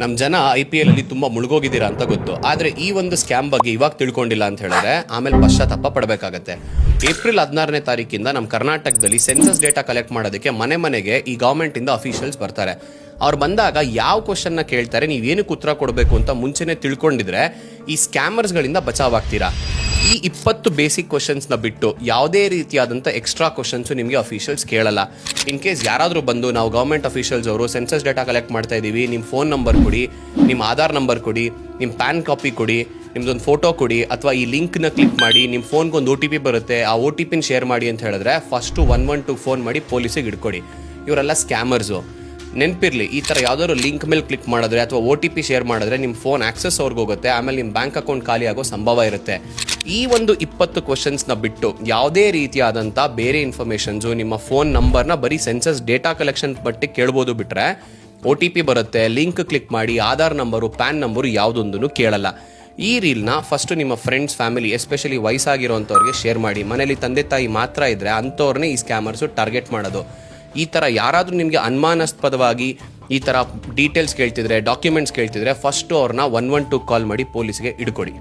ನಮ್ಮ ಜನ IPL ಅಲ್ಲಿ ತುಂಬಾ ಮುಳುಗೋಗಿದ್ದೀರಾ ಅಂತ ಗೊತ್ತು. ಆದರೆ ಈ ಒಂದು ಸ್ಕ್ಯಾಮ್ ಬಗ್ಗೆ ಇವಾಗ ತಿಳ್ಕೊಂಡಿಲ್ಲ ಅಂತ ಹೇಳಿದ್ರೆ ಆಮೇಲೆ ಪಶ್ಚಾತ್ತಾಪ ಪಡಬೇಕಾಗತ್ತೆ. ಏಪ್ರಿಲ್ 16ನೇ ತಾರೀಕಿಂದ ನಮ್ಮ ಕರ್ನಾಟಕದಲ್ಲಿ ಸೆನ್ಸಸ್ ಡೇಟಾ ಕಲೆಕ್ಟ್ ಮಾಡೋದಕ್ಕೆ ಮನೆ ಮನೆಗೆ ಈ ಗವರ್ಮೆಂಟ್ ಇಂದ ಅಫಿಷಿಯಲ್ಸ್ ಬರ್ತಾರೆ. ಅವ್ರು ಬಂದಾಗ ಯಾವ ಕ್ವಶನ್ನ ಕೇಳ್ತಾರೆ, ನೀವೇನಕ್ಕೆ ಉತ್ತರ ಕೊಡಬೇಕು ಅಂತ ಮುಂಚೆನೆ ತಿಳ್ಕೊಂಡಿದ್ರೆ ಈ ಸ್ಕ್ಯಾಮರ್ಸ್ಗಳಿಂದ ಬಚಾವಾಗ್ತೀರಾ. ಈ 20 ಬೇಸಿಕ್ ಕ್ವಶನ್ಸ್ನ ಬಿಟ್ಟು ಯಾವುದೇ ರೀತಿಯಾದಂಥ ಎಕ್ಸ್ಟ್ರಾ ಕ್ವಶನ್ಸು ನಿಮಗೆ ಅಫಿಷಿಯಲ್ಸ್ ಕೇಳಲ್ಲ. ಇನ್ ಕೇಸ್ ಯಾರಾದರೂ ಬಂದು ನಾವು ಗೌರ್ಮೆಂಟ್ ಅಫಿಷಿಯಲ್ಸ್ ಅವರು ಸೆನ್ಸಸ್ ಡೇಟಾ ಕಲೆಕ್ಟ್ ಮಾಡ್ತಾ ಇದ್ದೀವಿ, ನಿಮ್ಮ ಫೋನ್ ನಂಬರ್ ಕೊಡಿ, ನಿಮ್ಮ ಆಧಾರ್ ನಂಬರ್ ಕೊಡಿ, ನಿಮ್ಮ ಪ್ಯಾನ್ ಕಾಪಿ ಕೊಡಿ, ನಿಮ್ದೊಂದು ಫೋಟೋ ಕೊಡಿ, ಅಥವಾ ಈ ಲಿಂಕ್ನ ಕ್ಲಿಕ್ ಮಾಡಿ ನಿಮ್ಮ ಫೋನ್ಗೆ ಒಂದು OTP ಬರುತ್ತೆ, ಆ OTPನ ಶೇರ್ ಮಾಡಿ ಅಂತ ಹೇಳಿದ್ರೆ ಫಸ್ಟು 112 ಫೋನ್ ಮಾಡಿ ಪೊಲೀಸಿಗೆ ಹಿಡ್ಕೊಡಿ. ಇವರೆಲ್ಲ ಸ್ಕ್ಯಾಮರ್ಸು. ನೆನಪಿರಲಿ, ಈ ಥರ ಯಾವ್ದಾದ್ರು ಲಿಂಕ್ ಮೇಲೆ ಕ್ಲಿಕ್ ಮಾಡಿದ್ರೆ ಅಥವಾ OTP ಶೇರ್ ಮಾಡಿದ್ರೆ ನಿಮ್ಮ ಫೋನ್ ಆಕ್ಸೆಸ್ ಅವ್ರಿಗೆ ಹೋಗುತ್ತೆ, ಆಮೇಲೆ ನಿಮ್ಮ ಬ್ಯಾಂಕ್ ಅಕೌಂಟ್ ಖಾಲಿ ಆಗೋ ಸಂಭವ ಇರುತ್ತೆ. ಈ ಒಂದು 20 ಕ್ವಶನ್ಸ್ನ ಬಿಟ್ಟು ಯಾವುದೇ ರೀತಿಯಾದಂಥ ಬೇರೆ ಇನ್ಫಾರ್ಮೇಷನ್ಸು ನಿಮ್ಮ ಫೋನ್ ನಂಬರ್ನ ಬರೀ ಸೆನ್ಸಸ್ ಡೇಟಾ ಕಲೆಕ್ಷನ್ ಬಟ್ಟೆ ಕೇಳ್ಬೋದು ಬಿಟ್ಟರೆ OTP ಬರುತ್ತೆ, ಲಿಂಕ್ ಕ್ಲಿಕ್ ಮಾಡಿ, ಆಧಾರ್ ನಂಬರು, ಪ್ಯಾನ್ ನಂಬರು ಯಾವುದೊಂದೂ ಕೇಳಲ್ಲ. ಈ ರೀಲ್ನ ಫಸ್ಟು ನಿಮ್ಮ ಫ್ರೆಂಡ್ಸ್, ಫ್ಯಾಮಿಲಿ, ಎಸ್ಪೆಷಲಿ ವಯಸ್ಸಾಗಿರೋಂಥವ್ರಿಗೆ ಶೇರ್ ಮಾಡಿ. ಮನೇಲಿ ತಂದೆ ತಾಯಿ ಮಾತ್ರ ಇದ್ದರೆ ಅಂಥವ್ರನ್ನೇ ಈ ಸ್ಕ್ಯಾಮರ್ಸು ಟಾರ್ಗೆಟ್ ಮಾಡೋದು. ಈ ಥರ ಯಾರಾದರೂ ನಿಮಗೆ ಅನುಮಾನಾಸ್ಪದವಾಗಿ ಈ ಥರ ಡೀಟೇಲ್ಸ್ ಕೇಳ್ತಿದ್ರೆ, ಡಾಕ್ಯುಮೆಂಟ್ಸ್ ಕೇಳ್ತಿದ್ರೆ ಫಸ್ಟು ಅವ್ರನ್ನ 112 ಕಾಲ್ ಮಾಡಿ ಪೊಲೀಸ್ಗೆ ಹಿಡ್ಕೊಡಿ.